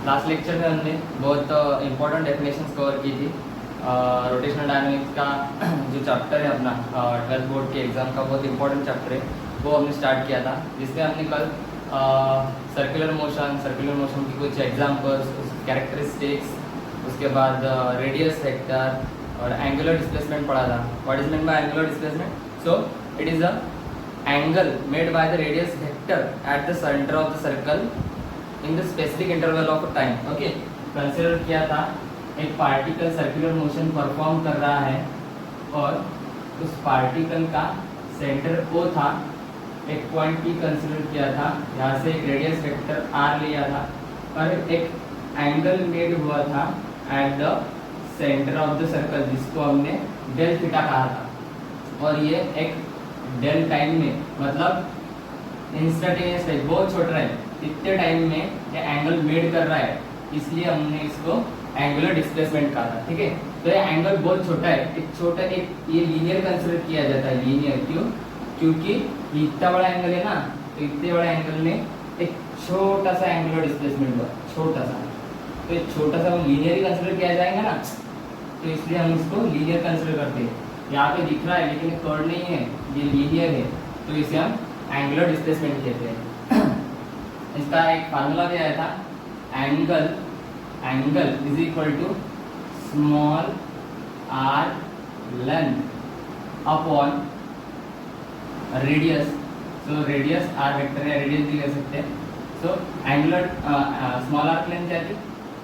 Last lecture में हमने बहुत इंपॉर्टेंट डेफिनेशंस कवर की थी। रोटेशनल डायनामिक्स का जो चैप्टर है अपना 12th बोर्ड के एग्ज़ाम का बहुत इंपॉर्टेंट चैप्टर है, वो हमने स्टार्ट किया था, जिसमें हमने कल सर्कुलर मोशन की कुछ एग्जाम्पल्स, कैरेक्टरिस्टिक्स, उसके बाद रेडियस वेक्टर और एंगुलर डिस्प्लेसमेंट पढ़ा था। What is mean by angular displacement? So it is a angle made by the radius vector at the center of the circle in the specific interval of time. Okay, consider किया था एक particle circular motion perform कर रहा है और उस particle का centre O था, एक पॉइंट P कंसिडर किया था, यहाँ से एक रेडियस वेक्टर R लिया था और एक एंगल मेड हुआ था at the centre of the circle, जिसको हमने डेल थीटा कहा था। और ये एक डेल टाइम में, मतलब इंस्टेंटेनियस टाइम, बहुत छोटा है, इतने टाइम में ये एंगल मेड कर रहा है, इसलिए हमने इसको एंगुलर डिस्प्लेसमेंट कहा था। ठीक है, तो ये एंगल बहुत छोटा है, एक ये लीनियर कंसिडर किया जाता है। लीनियर क्यों? क्योंकि इतना बड़ा एंगल है ना, तो इतने बड़ा एंगल में एक छोटा सा एंगुलर डिस्प्लेसमेंट हुआ, छोटा सा, तो एक छोटा सा लीनियर ही कंसिडर किया जाएगा ना, तो इसलिए हम इसको लीनियर कंसिडर करते हैं। यहाँ पे दिख रहा है लेकिन कर्व नहीं है, ये लीनियर है, तो इसे हम एंगुलर डिस्प्लेसमेंट कहते हैं। इसका एक फार्मूला भी आया था, angle is equal to small R length upon radius. So radius R vector है, रेडियस भी कह सकते हैं। So angular small R length क्या थी?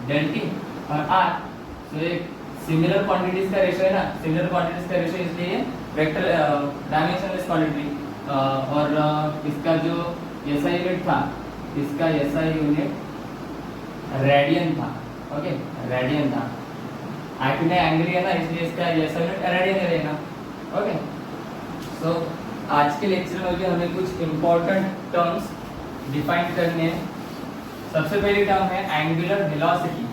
डेल टी, और आर, सो एक सिमिलर क्वांटिटीज का रेशियो है ना, सिमिलर क्वांटिटीज का रेशियो, इसलिए वेक्टर डायमेंशनलेस क्वांटिटी। और इसका जो एसआई यूनिट था, इसका एसआई यूनिट रेडियन था। ओके, रेडियन था, एक्चुअली एंगल है ना, इसलिए इसका एसआई यूनिट रेडियन रहेगा। ओके, सो आज के लेक्चर में भी हमें कुछ इंपॉर्टेंट टर्म्स डिफाइन करने हैं। सबसे पहली टर्म है angular velocity.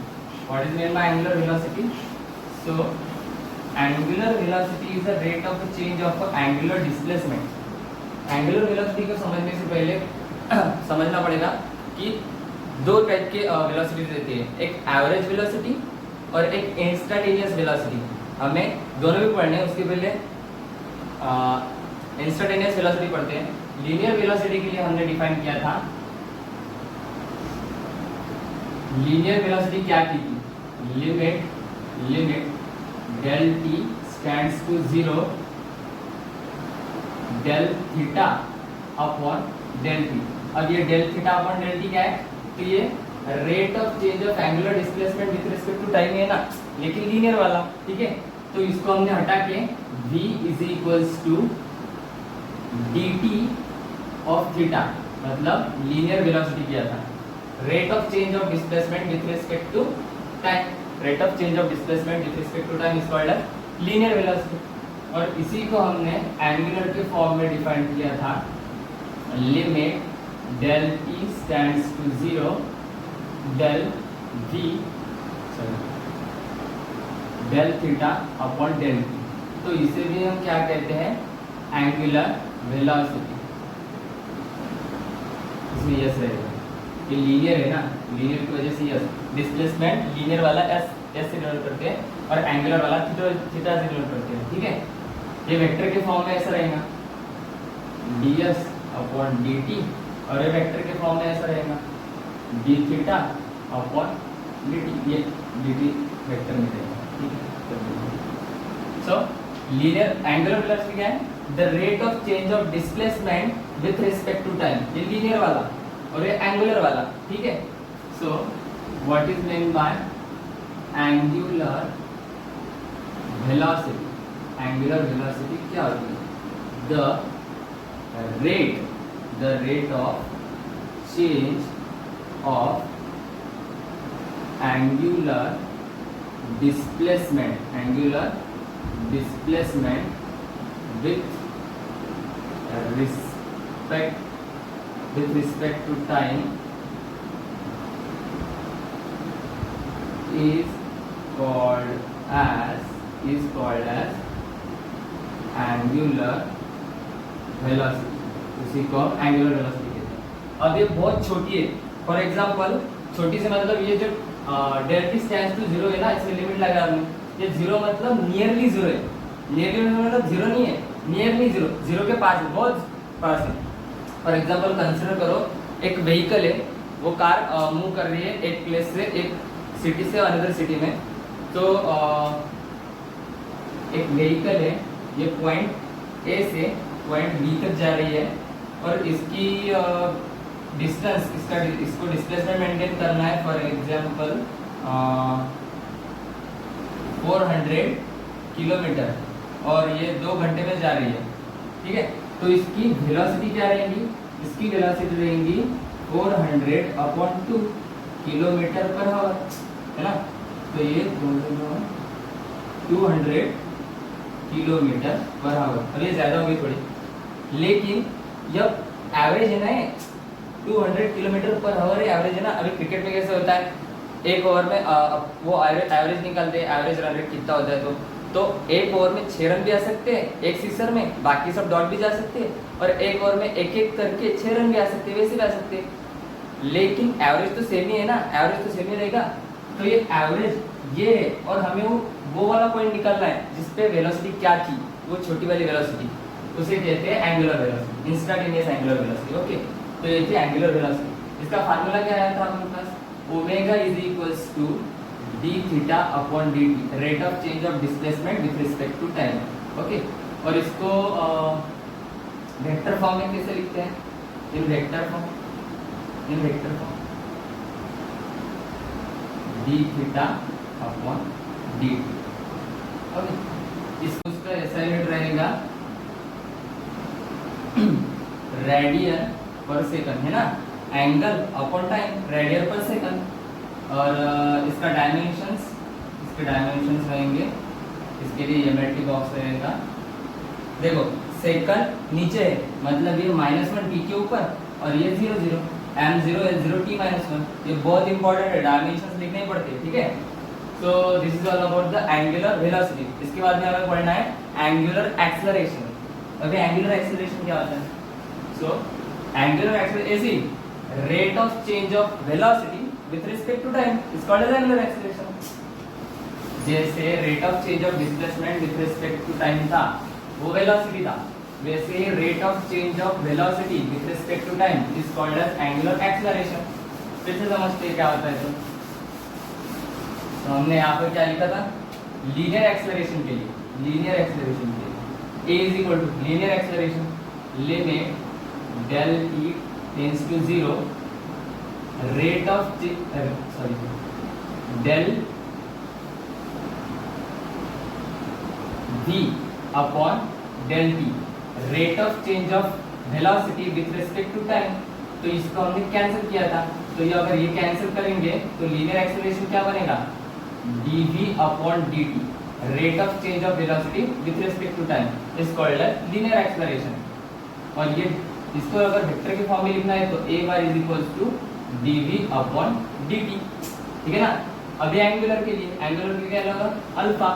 What is mean by angular velocity? So, angular velocity is the rate of the change of angular displacement. Angular velocity को समझने से पहले समझना पड़ेगा कि दो टाइप के वेलोसिटी रहती है, एक एवरेज वेलोसिटी और एक इंस्टेंटेनियस वेलोसिटी। हमें दोनों भी पढ़ने हैं, उसके पहले इंस्टेंटेनियस वेलोसिटी पढ़ते हैं। लीनियर वेलोसिटी के लिए हमने डिफाइन किया था, लीनियर वेलोसिटी क्या की थी? Limit del t stands to 0 del theta upon del t। अब ये del theta upon del t क्या है? तो ये rate of change of angular displacement with respect to time है ना, लेकिन लीनियर वाला। ठीक है, तो इसको हमने हटा के v is equals to dt of theta, मतलब लीनियर वेलोसिटी किया था। Rate of change of displacement with respect to time, rate of change of displacement with respect to time is called as linear velocity. और इसी को हमने angular के form में define किया था, limit del t stands to 0 del theta upon del t. तो इसे भी हम क्या कहते हैं? Angular velocity. इसमें यस रहेगा, ये लीनियर है ना, लीनियर की वजह से यस, डिस्प्लेसमेंट लीनियर वाला एस से डिनोट करते हैं और एंगुलर वाला थीटा से डिनोट करते हैं। ठीक है, ये वेक्टर के फॉर्म में ऐसा रहेगा ds अपॉन dt, और ये वेक्टर के फॉर्म में ऐसा रहेगा d थीटा अपॉन dt, ये dt वेक्टर में रहेगा। ठीक है, सो लीनियर एंगुलर वेलोसिटी क्या है? The rate of change of displacement with respect to time, ये लीनियर वाला और ये एंगुलर वाला। ठीक है, so what is mean by angular velocity? Angular velocity क्या होती है? The rate of change of angular displacement with respect to time is called as angular velocity। उसी को एंगुलर वेलोसिटी कहते हैं। अब ये बहुत छोटी है, फॉर एग्जांपल छोटी से मतलब ये जो del t stands to zero है ना, इसमें लिमिट लगा हमने, ये जीरो मतलब नियरली जीरो है, नियरली मतलब जीरो नहीं है, नियरली जीरो, जीरो के पास, बहुत पास है। फॉर एग्जांपल कंसीडर करो एक व्हीकल है, वो कार मूव कर रही है एक प्लेस से एक सिटी से अनदर सिटी में। तो एक व्हीकल है, ये पॉइंट ए से पॉइंट बी तक जा रही है और इसकी डिस्टेंस, इसको डिस्प्लेसमेंट मेंटेन करना है, फॉर एग्जांपल 400 किलोमीटर, और ये 2 घंटे में जा रही है, ठीक है। तो इसकी वेलोसिटी क्या रहेगी, इसकी वेलोसिटी रहेगी 400/2 किलोमीटर पर आवर, है ना। तो ये 200 किलोमीटर पर आवर, अब ये ज़्यादा होगी थोड़ी, लेकिन जब एवरेज है ना, 200 किलोमीटर पर आवर एवरेज है ना। अभी क्रिकेट में कैसे होता है, एक ओवर में वो एवरेज निकालते हैं, एवरेज रन रेट कितना होता है, तो एक ओवर में 6 रन भी आ सकते हैं एक सीजर में, बाकी सब डॉट भी जा सकते हैं, और एक ओवर में एक एक करके 6 रन भी आ सकते हैं, वैसे भी आ सकते हैं, लेकिन एवरेज तो सेम ही है ना, एवरेज तो सेम ही रहेगा। तो ये एवरेज ये है, और हमें वो वाला पॉइंट निकालना है जिसपे वेलोसिटी क्या थी, वो छोटी वाली वेलोसिटी, उसे कहते हैं angular velocity, instantaneous angular velocity. Okay, तो ये थी एंगुलर वेलोसिटी। इसका फार्मूला क्या आया था हमारे पास, omega is equals to d theta upon d t, rate of change of displacement with respect to time. Okay, और इसको वेक्टर फॉर्म में कैसे लिखते हैं, in vector form, d theta upon d t. Okay, इसको उसका ऐसा यूनिट रहेगा रेडियन पर सेकंड, है ना, एंगल अपॉन टाइम रेडियन पर सेकंड, और इसके डायमेंशंस रहेंगे, इसके लिए ज्योमेट्री बॉक्स रहेगा। देखो सेकंड नीचे है, मतलब ये -1 टी के ऊपर, और ये 0 0 m0 l0 t -1, ये बहुत इंपॉर्टेंट है, डायमेंशंस लिखने ही पड़ते हैं, ठीक है। So this is all about the angular velocity. इसके बाद में हमें पढ़ना है एंगुलर एक्सेलरेशन। अभी एंगुलर एक्सेलरेशन क्या होता है, so angular acceleration rate of change of velocity with respect to time is called as angular acceleration. जैसे rate of change of displacement with respect to time था, वो वेलोसिटी था, वैसे rate of change of velocity with respect to time is called as angular acceleration. फिर से समझते हैं क्या होता है। तो हमने यहाँ पर क्या लिखा था, लीनियर एक्सेलरेशन के लिए, a is equal to linear acceleration, limit del t tends to 0, rate of del v upon del t, rate of change of velocity with respect to time. तो इसको हमने कैंसिल किया था, तो ये अगर ये कैंसिल करेंगे तो लीनियर एक्सेलरेशन क्या बनेगा, dv upon dt, rate of change of velocity with respect to time is called as linear acceleration. और ये इसको अगर वेक्टर के फॉर्म में लिखना है तो a bar is equals to dv upon dt, ठीक है ना। अभी एंगुलर के लिए, एंगुलर के लिए क्या लगा, alpha,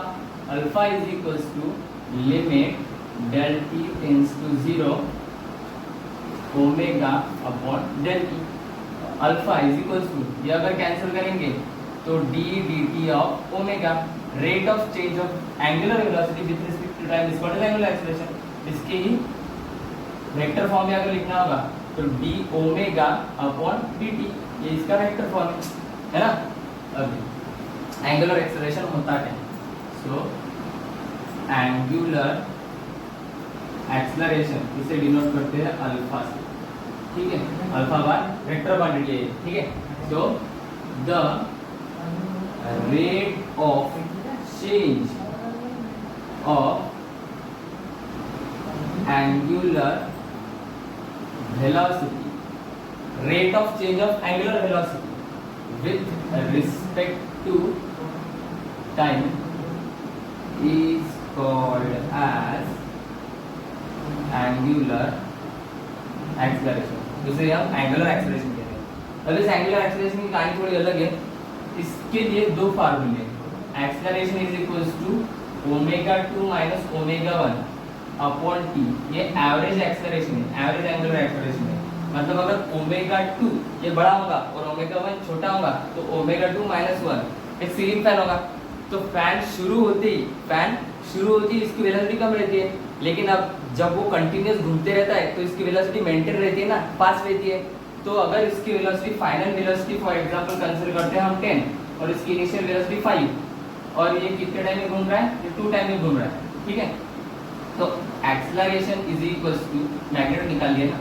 alpha is equals to limit del t tends to 0 omega upon del t। Alpha is equals to, ये अगर कैंसिल करेंगे तो d dt of omega, rate of change of angular velocity with respect to time is called as angular acceleration. इसके ही vector form में अगर लिखना होगा तो d ओमेगा अपॉन dt, ये इसका वेक्टर फॉर्म है ना। अभी एंगुलर एक्सेलरेशन होता है, सो एंगुलर एक्सेलरेशन इसे डिनोट करते हैं अल्फा से, ठीक है, अल्फा बार वेक्टर क्वांटिटी है, ठीक है। So the rate of change of angular velocity, rate of change of angular velocity with respect to time is called as angular acceleration, जिसे हम angular acceleration कहते हैं। अब इस angular acceleration की कहानी थोड़ी अलग है, इसके लिए दो फार्मूले, acceleration is equals to omega 2 minus omega 1 upon T, ये एवरेज एक्सेलरेशन है, एवरेज एंगुलर एक्सेलरेशन है। मतलब अगर ओमेगा 2 ये बड़ा होगा और ओमेगा 1 छोटा होगा तो ओमेगा 2 माइनस 1 एक सीलिंग फैन होगा। तो फैन शुरू होते ही इसकी वेलोसिटी कम रहती है, लेकिन अब जब वो कंटिन्यूस घूमते रहता है तो इसकी वेलोसिटी मेंटेन रहती है ना, फास्ट रहती है। तो अगर इसकी velocity final velocity for example consider करते हैं हम 10 और इसकी इनिशियल वेलोसिटी 5 और ये कितने टाइम में घूम रहा है, ये 2 टाइम में घूम रहा है, ठीक है। तो acceleration is equals to magnitude निकाल लिया ना,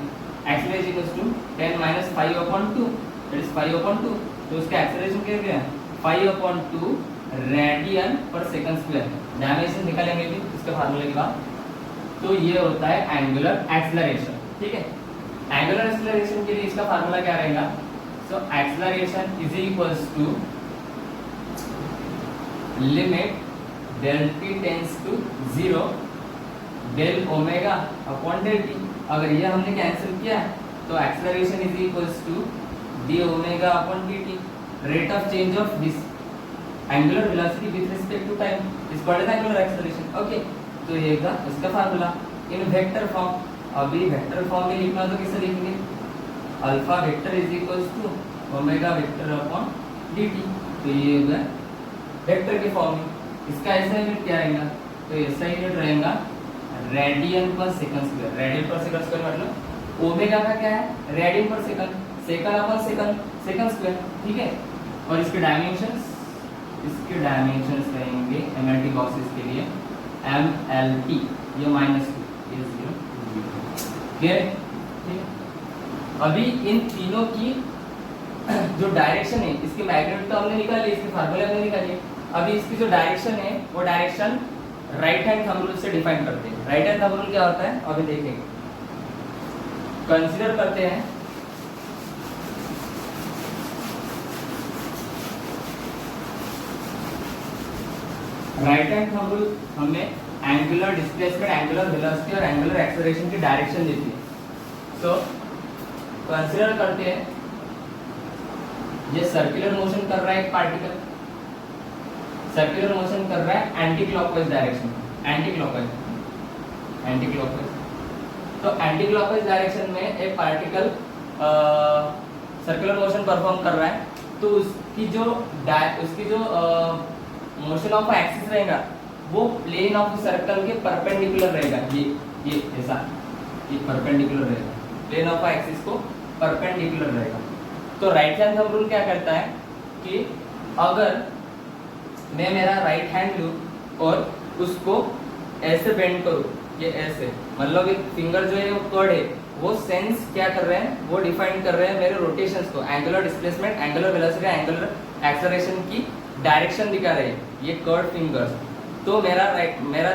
acceleration equals to 10 minus 5/2 that is 5/2। तो उसका एक्सेलरेशन क्या गया 5/2 रेडियन पर सेकंड स्क्वायर। डायमेंशन निकालेंगे भी इसके फार्मूले के बाद। तो ये होता है एंगुलर एक्सेलरेशन, ठीक है। एंगुलर एक्सेलरेशन के लिए इसका फार्मूला क्या रहेगा, so acceleration is equals to limit del t tends to 0 del omega upon del t. अगर ये हमने कैंसिल किया तो acceleration is equals to d omega upon d t, rate of change of this angular velocity with respect to time is called angular acceleration, okay. तो ये था इसका formula in vector form. अभी वेक्टर फॉर्म में लिखना तो कैसे लिखेंगे, alpha vector is equals to omega vector upon d t. तो ये होगा वेक्टर के फॉर्म में। इसका ऐसा यूनिट क्या रहेगा, तो ऐसा यूनिट रहेगा रेडियन पर सेकंड स्क्वायर। रेडियन पर सेकंड स्क्वायर मतलब ओमेगा का क्या है रेडियन पर second, second upon second square, ठीक है। और इसके डायमेंशंस रहेंगे एमएलटी बॉक्सेस के लिए एमएलटी, ये -2 ये 0 क्लियर है, ठीक है। अभी इन तीनों की जो डायरेक्शन है, इसकी मैग्नीट्यूड तो हमने निकाल ली, इसके फार्मूले हमने निकाल लिए। अभी इसकी जो डायरेक्शन है वो direction right hand thumb rule से डिफाइन करते हैं। राइट हैंड थंब रूल क्या होता है अभी देखेंगे, कंसीडर करते हैं राइट हैंड थंब रूल हमें एंगुलर डिस्प्लेसमेंट, एंगुलर वेलोसिटी और एंगुलर एक्सेलरेशन की डायरेक्शन देती है। सो कंसीडर करते हैं ये सर्कुलर मोशन कर रहा है एक पार्टिकल, सर्कुलर मोशन कर रहा है anti clockwise direction, anti clockwise. तो एंटी क्लॉकवाइज डायरेक्शन में एक पार्टिकल सर्कुलर मोशन परफॉर्म कर रहा है, तो उसकी जो मोशन ऑफ एक्सिस रहेगा वो प्लेन ऑफ सर्कल के परपेंडिकुलर रहेगा। ये ऐसा ये परपेंडिकुलर रहेगा, प्लेन ऑफ एक्सिस को परपेंडिकुलर रहेगा। तो राइट हैंड थंब रूल क्या करता है कि अगर मैं मेरा राइट हैंड लूँ और उसको ऐसे बेंड करूँ, ये ऐसे मतलब एक फिंगर जो है वो कर्ड है, वो सेंस क्या कर रहे हैं, वो डिफाइन कर रहे हैं मेरे रोटेशंस को, angular displacement, angular velocity, angular acceleration की डायरेक्शन दिखा रहे हैं ये कर्ड फिंगर्स। तो मेरा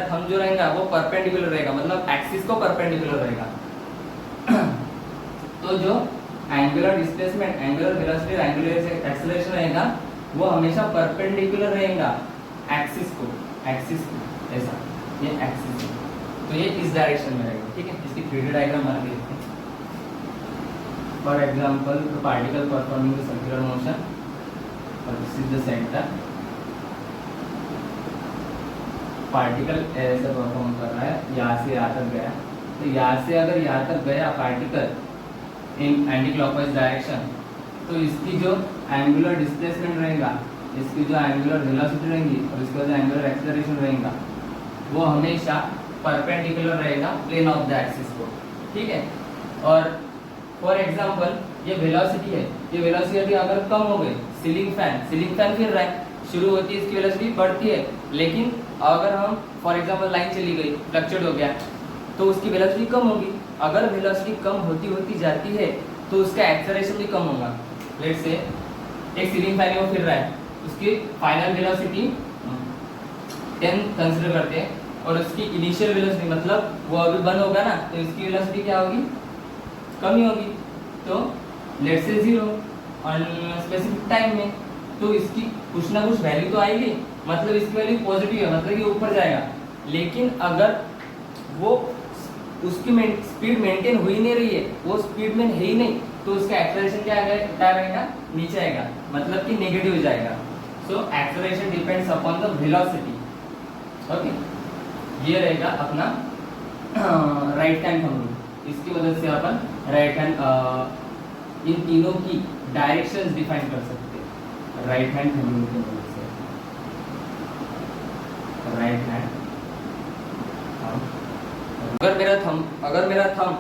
थंब जो रहेगा वो परपेंडिकुलर रहेगा, मतलब एक्सिस को परपेंडिकुलर रहेगा। तो जो angular displacement, angular velocity, angular acceleration रहेगा वो हमेशा परपेंडिकुलर रहेगा एक्सिस को ऐसा, ये एक्सिस है। तो ये इस डायरेक्शन में रहेगा, ठीक है। इसकी 3D डायग्राम बना के देखते हैं। For example the particle performing the circular motion और this is the centre. Particle ऐसे परफॉर्म कर रहा है, यहाँ से यहाँ तक गया, तो यहाँ से अगर यहाँ तक गया particle in anti clockwise direction, तो इसकी जो एंगुलर डिस्प्लेसमेंट रहेगा, इसकी जो एंगुलर वेलोसिटी रहेगी और इसका जो एंगुलर एक्सेलरेशन रहेगा वो हमेशा परपेंडिकुलर रहेगा प्लेन ऑफ द एक्सिस को, ठीक है। और फॉर एग्जांपल ये वेलोसिटी है, ये वेलोसिटी अगर कम हो गई, सीलिंग फैन फिर रहा है, शुरू होती है इसकी वेलोसिटी बढ़ती है, लेकिन अगर हम फॉर एग्जांपल लाइन चली गई, फ्लक्चुएट हो गया, तो उसकी वेलोसिटी कम होगी। अगर वेलोसिटी कम होती जाती है तो उसका एक्सेलरेशन भी कम होगा। लेट्स से एक सीलिंग फैन में फिर रहा है, उसकी फाइनल वेलोसिटी 10 कंसीडर करते हैं और उसकी इनिशियल वेलोसिटी मतलब वो अभी बंद होगा ना, तो इसकी वेलोसिटी क्या होगी, कम ही होगी। तो let's say 0 on specific time में, तो इसकी कुछ ना कुछ वैल्यू तो आएगी, मतलब इसकी वैल्यू पॉजिटिव है, मतलब ये ऊपर जाएगा। लेकिन अगर वो उसकी स्पीड मेंटेन हो ही नहीं रही है, वो स्पीड में है ही नहीं, तो उसका एक्सेलरेशन क्या रहेगा, नीचे आएगा, मतलब कि नेगेटिव हो जाएगा। So acceleration depends upon the velocity, okay. ये रहेगा अपना राइट हैंड थंब रूल, इसकी वजह से अपन राइट हैंड, इन तीनों की डायरेक्शंस डिफाइन कर सकते हैं राइट हैंड थंब रूल के मदद से। राइट हैंड थंब, अगर मेरा थंब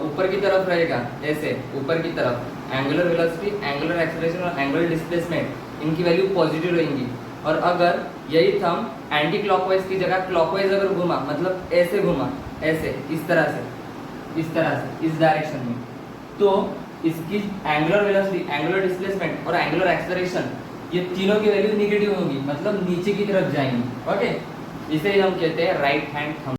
ऊपर की तरफ रहेगा, ऐसे ऊपर की तरफ, एंगुलर वेलोसिटी, एंगुलर एक्सेलरेशन और एंगुलर डिस्प्लेसमेंट इनकी वैल्यू पॉजिटिव रहेंगी। और अगर यही थंब एंटी क्लॉकवाइज की जगह क्लॉकवाइज अगर घुमा, मतलब ऐसे घुमा, ऐसे इस तरह से इस डायरेक्शन में, तो इसकी एंगुलर वेलोसिटी, एंगुलर डिस्प्लेसमेंट और एंगुलर एक्सेलरेशन ये तीनों की वैल्यू निगेटिव होगी, मतलब नीचे की तरफ जाएंगी। ओके, इसे हम कहते हैं राइट हैंड थंब।